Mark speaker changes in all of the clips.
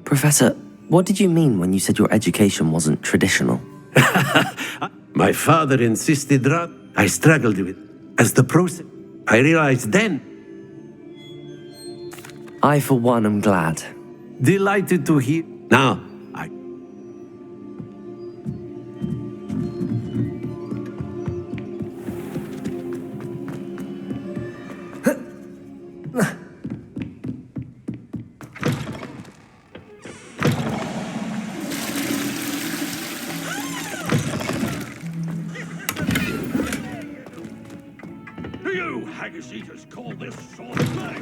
Speaker 1: Professor, what did you mean when you said your education wasn't traditional?
Speaker 2: My father insisted I struggled with as the process. I realized then.
Speaker 1: I, for one, am glad.
Speaker 2: Delighted to hear. Now,
Speaker 3: You Haggis-eaters call this sword play?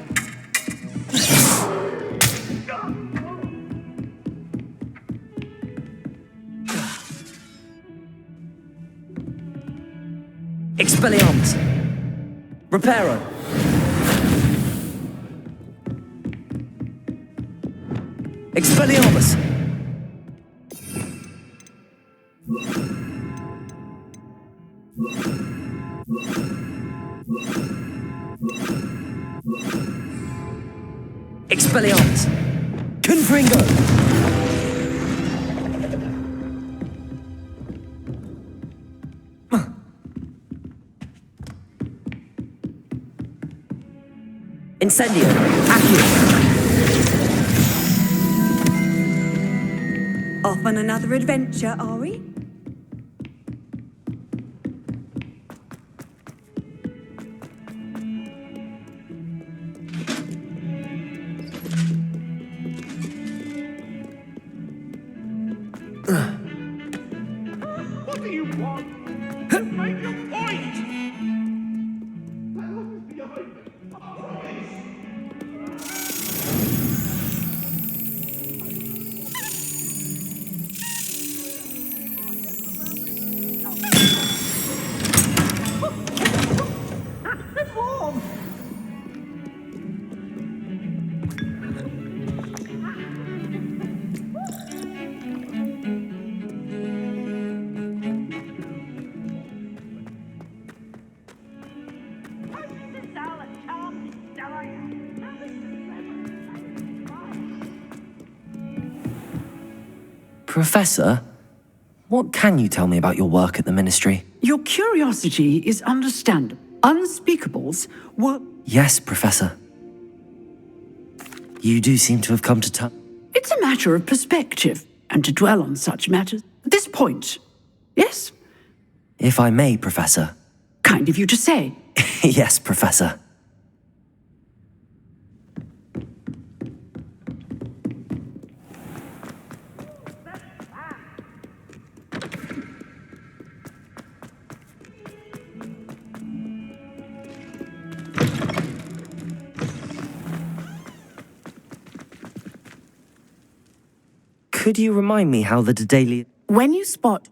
Speaker 1: Expelliarmus! Reparo! Expelliarmus! Expelliarmus! Confringo! Incendio! Accio!
Speaker 4: Off on another adventure, are we?
Speaker 3: What do you want? Make your point!
Speaker 1: Professor, what can you tell me about your work at the Ministry?
Speaker 5: Your curiosity is understandable. Unspeakables were...
Speaker 1: Yes, Professor. You do seem to have come to terms.
Speaker 5: It's a matter of perspective, and to dwell on such matters at this point. Yes?
Speaker 1: If I may, Professor.
Speaker 5: Kind of you to say.
Speaker 1: Yes, Professor. Could you remind me how the daily...
Speaker 5: When you spot...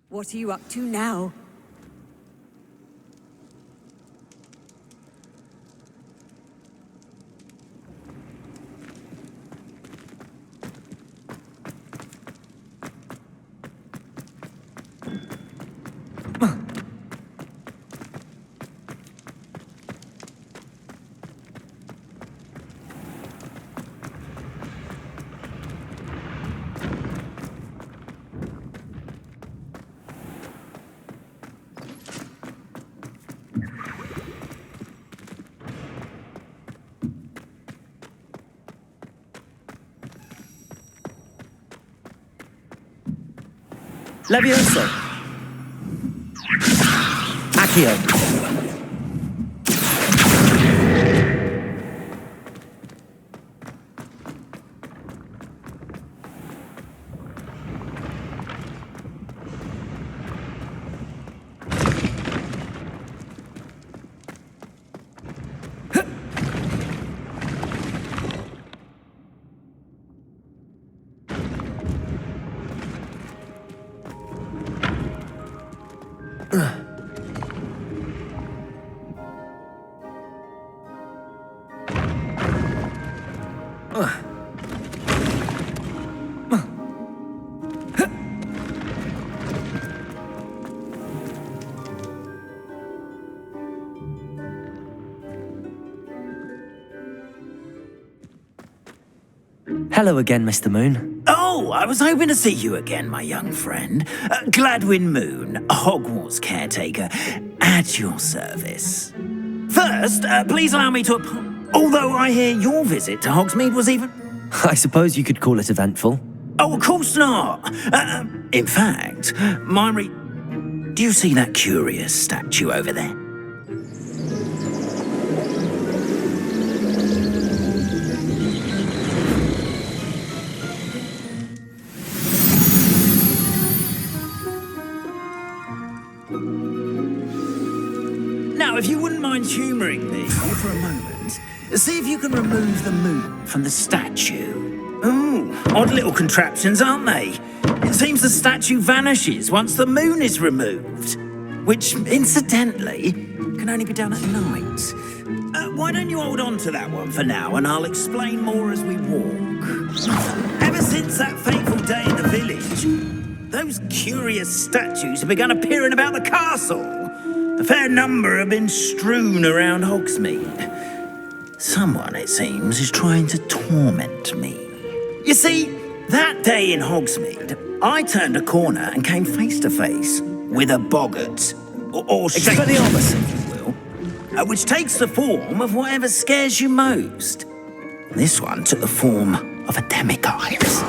Speaker 4: What are you up to now?
Speaker 1: Levioso. Accio. Hello again, Mr. Moon.
Speaker 6: Oh, I was hoping to see you again, my young friend. Gladwin Moon, Hogwarts caretaker, at your service. First, please allow me to... Although I hear your visit to Hogsmeade was even...
Speaker 1: I suppose you could call it eventful.
Speaker 6: Oh, of course not. In fact, do you see that curious statue over there? Now, if you wouldn't mind humouring me for a moment, see if you can remove the moon from the statue. Ooh, odd little contraptions, aren't they? It seems the statue vanishes once the moon is removed, which, incidentally, can only be done at night. Why don't you hold on to that one for now, and I'll explain more as we walk. Ever since that fateful day in the village, those curious statues have begun appearing about the castle. A fair number have been strewn around Hogsmeade. Someone, it seems, is trying to torment me. You see, that day in Hogsmeade, I turned a corner and came face to face with a boggart, or
Speaker 1: Expelliarmus,
Speaker 6: if you will, which takes the form of whatever scares you most. This one took the form of a demiguise.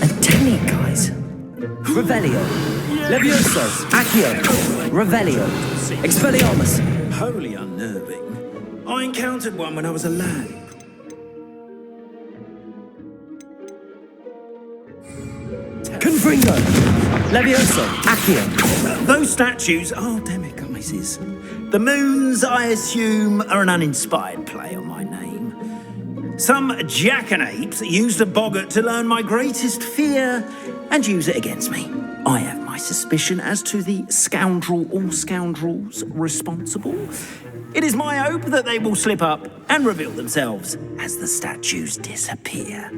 Speaker 1: A demiguise? Revelio. Levioso. Accio. Revelio. Expelliarmus.
Speaker 6: Wholly unnerving. I encountered one when I was a lad.
Speaker 1: Confringo. Levioso. Accio.
Speaker 6: Those statues are demiguises. The moons, I assume, are an uninspired play on my name. Some jackanapes used a boggart to learn my greatest fear and use it against me. I have my suspicion as to the scoundrel or scoundrels responsible. It is my hope that they will slip up and reveal themselves as the statues disappear.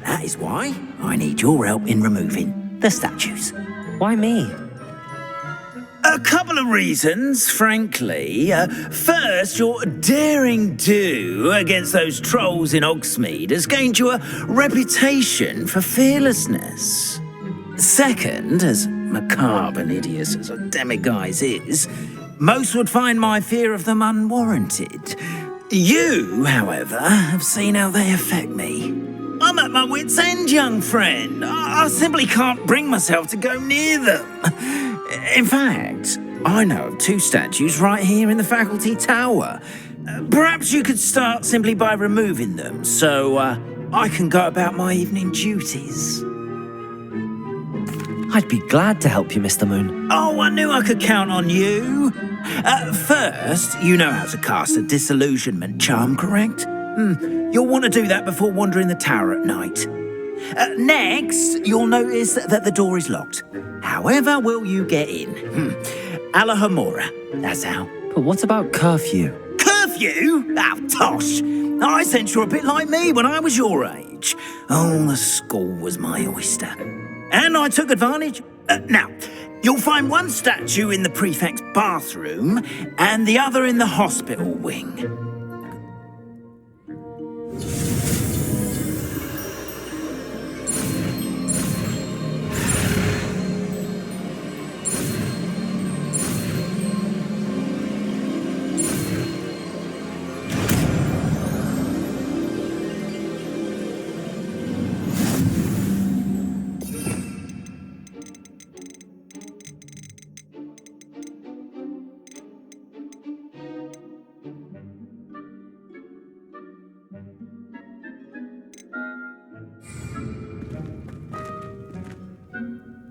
Speaker 6: That is why I need your help in removing the statues.
Speaker 1: Why me?
Speaker 6: A couple of reasons, frankly. First, your daring do against those trolls in Hogsmeade has gained you a reputation for fearlessness. Second, as macabre and hideous as a demiguise is, most would find my fear of them unwarranted. You, however, have seen how they affect me. I'm at my wit's end, young friend. I simply can't bring myself to go near them. In fact, I know of two statues right here in the faculty tower. Perhaps you could start simply by removing them, so I can go about my evening duties.
Speaker 1: I'd be glad to help you, Mr. Moon.
Speaker 6: Oh, I knew I could count on you. First, you know how to cast a disillusionment charm, correct? You'll want to do that before wandering the tower at night. Next, you'll notice that the door is locked. However will you get in? Alahomora, that's how.
Speaker 1: But what about curfew?
Speaker 6: Curfew? Oh, tosh. I sense you're a bit like me when I was your age. Oh, the school was my oyster. And I took advantage. Now, you'll find one statue in the prefect's bathroom and the other in the hospital wing.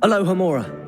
Speaker 1: Aloha Mora.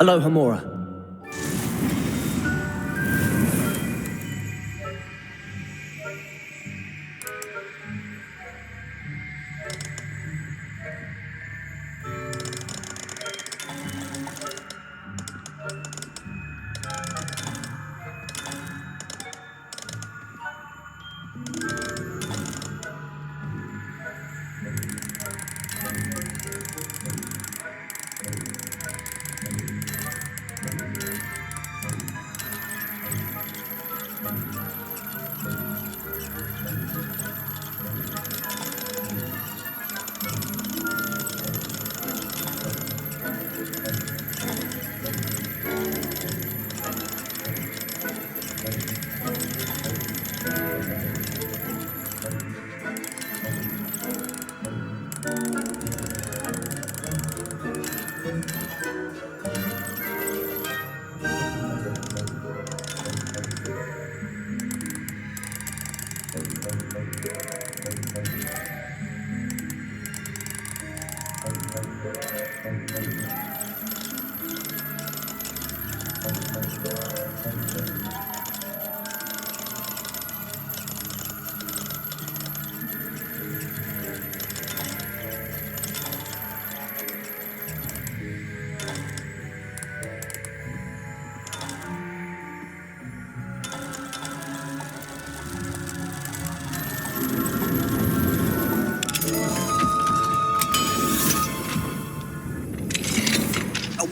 Speaker 1: Aloha Mora.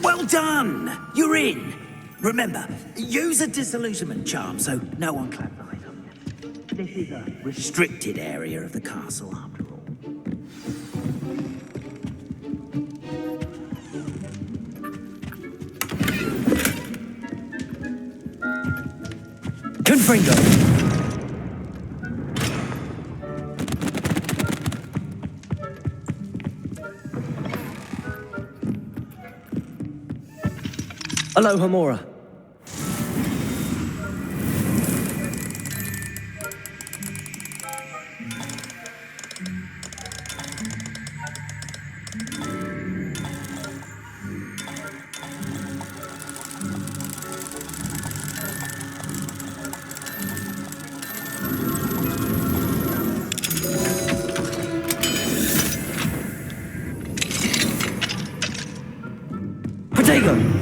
Speaker 6: Well done! You're in! Remember, use a disillusionment charm so no one claps eyes on you. This is a restricted area of the castle, after all.
Speaker 1: Confringo! Aloha Mora. Protego!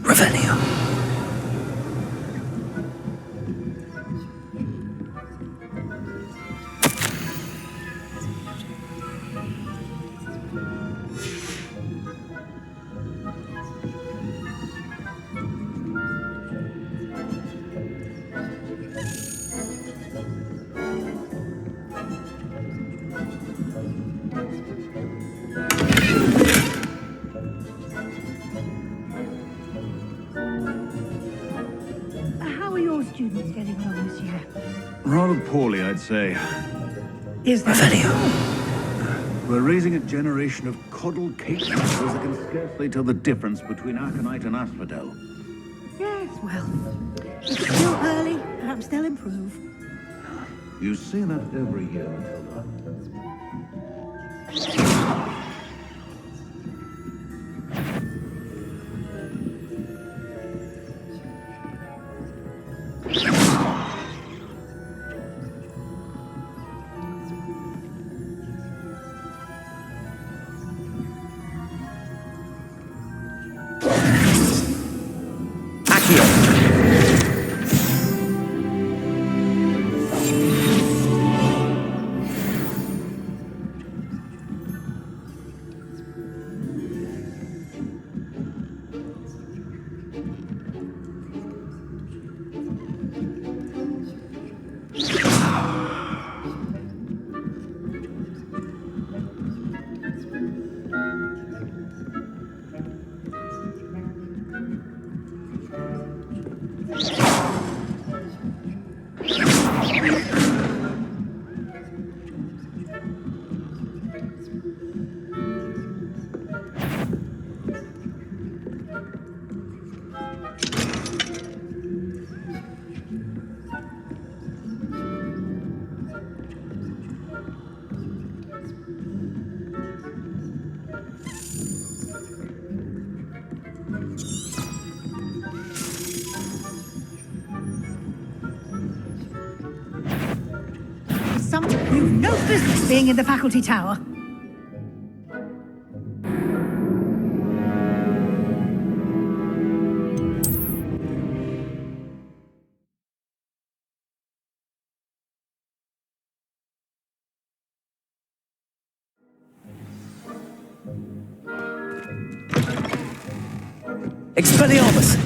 Speaker 1: Revelio.
Speaker 7: How are your students getting on this year?
Speaker 8: Rather poorly, I'd say.
Speaker 7: Is that
Speaker 1: Revelio.
Speaker 8: We're raising a generation of coddled cake masters that can scarcely tell the difference between aconite and asphodel.
Speaker 7: Yes, well, it's still early. Perhaps they'll improve.
Speaker 8: You say that every year, Matilda.
Speaker 7: You've no business being in the faculty tower.
Speaker 9: Expelliarmus!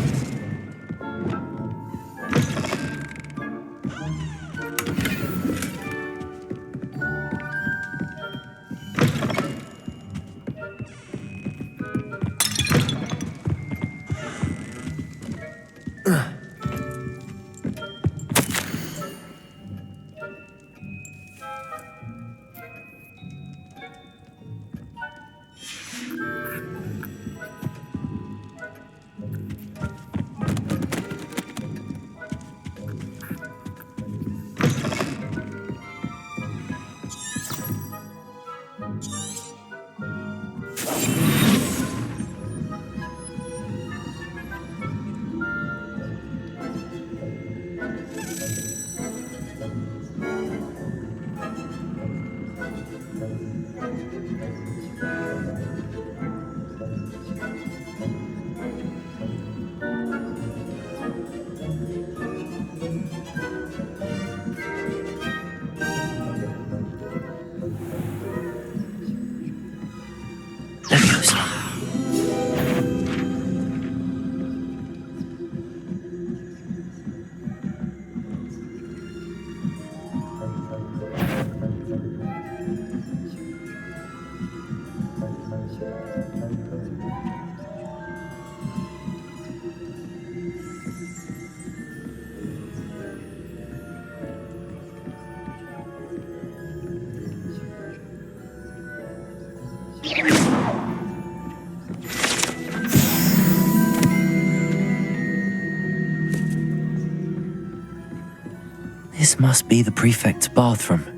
Speaker 1: This must be the prefect's bathroom.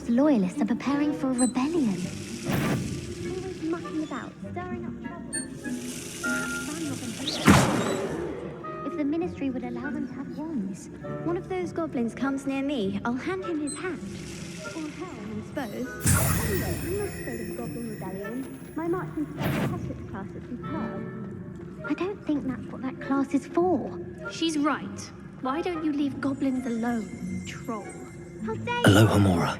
Speaker 10: Loyalists are preparing for a rebellion. Always mucking about, stirring up trouble. If the ministry would allow them to have wands.
Speaker 7: One of those goblins comes near me, I'll hand him his hat. Or her, I suppose.
Speaker 10: Anyway, I'm not afraid of Goblin Rebellion. My marching puppet class is superb. I don't think that's what that class is for.
Speaker 11: She's right. Why don't you leave goblins alone, troll?
Speaker 10: How dare you?
Speaker 1: Aloha Mora.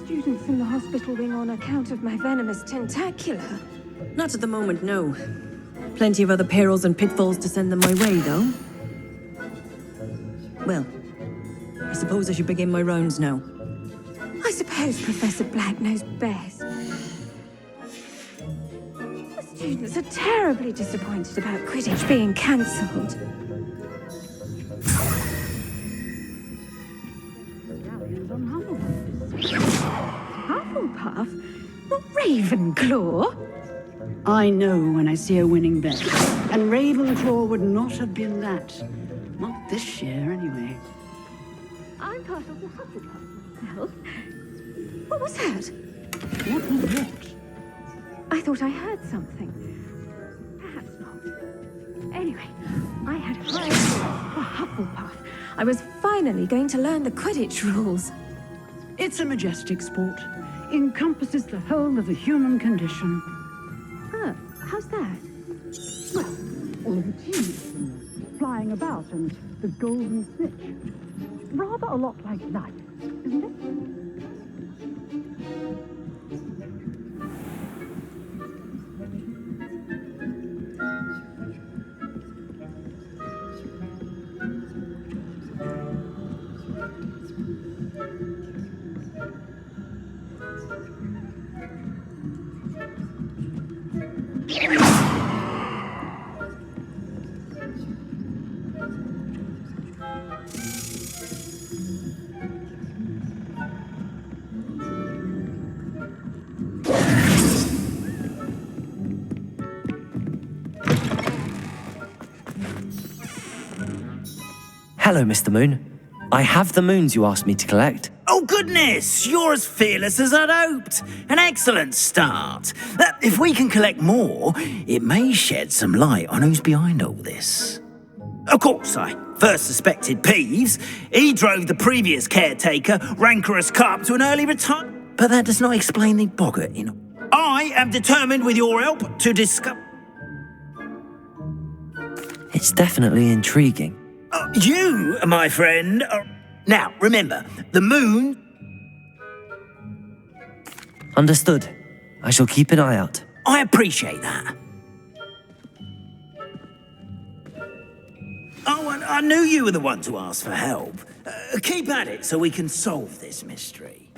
Speaker 7: Students in the hospital wing on account of my venomous tentacula.
Speaker 4: Not at the moment, no. Plenty of other perils and pitfalls to send them my way, though. Well, I suppose I should begin my rounds now.
Speaker 7: I suppose Professor Black knows best. The students are terribly disappointed about Quidditch being cancelled. Hufflepuff? Not Ravenclaw?
Speaker 5: I know when I see a winning bet. And Ravenclaw would not have been that. Not this year, anyway.
Speaker 7: I'm partial to Hufflepuff myself. What was that?
Speaker 5: What was that?
Speaker 7: I thought I heard something. Perhaps not. Anyway, I had high hopes for Hufflepuff. I was finally going to learn the Quidditch rules.
Speaker 5: It's a majestic sport. Encompasses the whole of the human condition.
Speaker 7: Oh, how's that?
Speaker 5: Well, all of the cheese, flying about, and the golden snitch. Rather a lot like life, isn't it?
Speaker 1: Hello, Mr. Moon. I have the moons you asked me to collect.
Speaker 6: Oh, goodness! You're as fearless as I'd hoped. An excellent start. If we can collect more, it may shed some light on who's behind all this. Of course, I first suspected Peeves. He drove the previous caretaker, Rancorous Carp, to an early retirement. But that does not explain the boggart in. I am determined, with your help, to discover...
Speaker 1: It's definitely intriguing.
Speaker 6: You, my friend, are... Now, remember, the moon...
Speaker 1: Understood. I shall keep an eye out.
Speaker 6: I appreciate that. Oh, and I knew you were the one to ask for help. Keep at it so we can solve this mystery.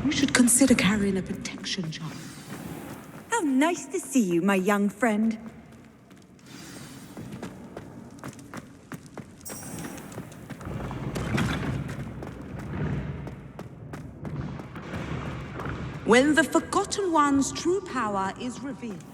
Speaker 9: You should consider carrying a protection charm.
Speaker 12: How nice to see you, my young friend. When the Forgotten One's true power is revealed.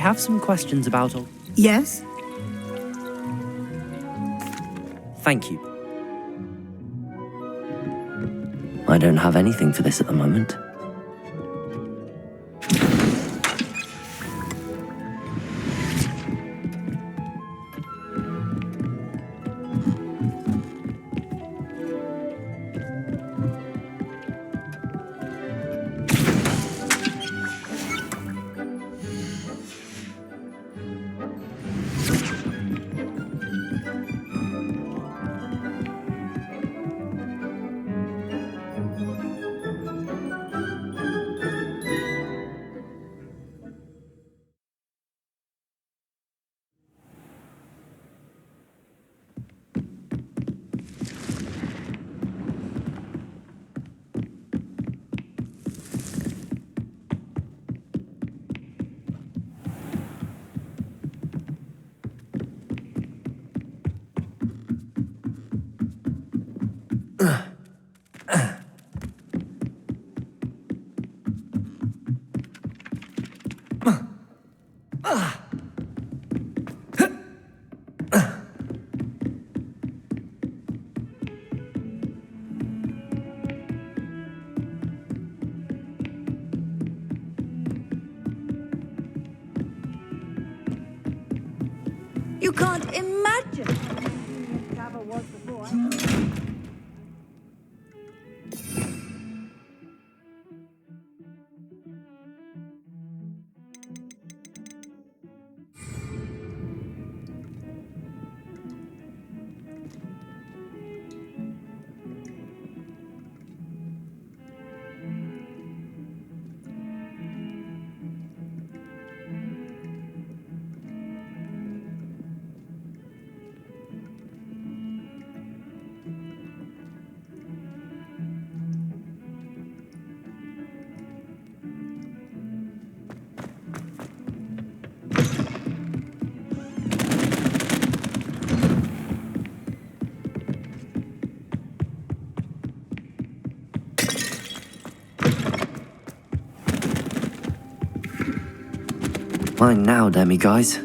Speaker 1: have some questions about...
Speaker 12: Yes?
Speaker 1: Thank you. I don't have anything for this at the moment.
Speaker 12: You can't imagine.
Speaker 1: Mine now, Demi guys.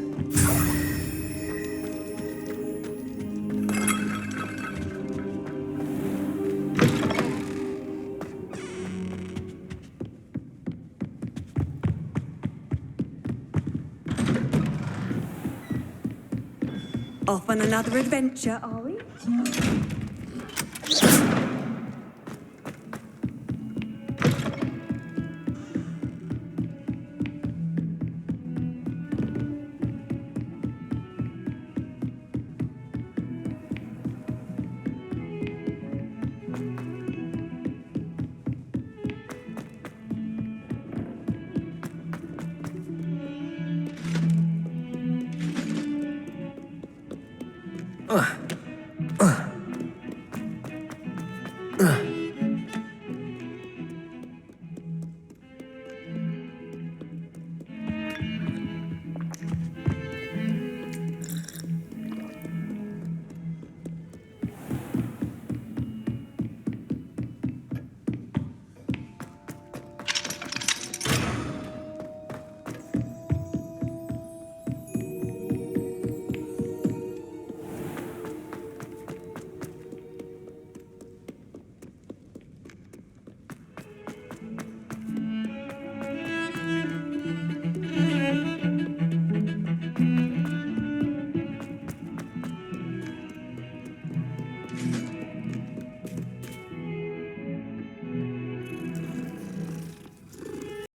Speaker 12: Off on another adventure,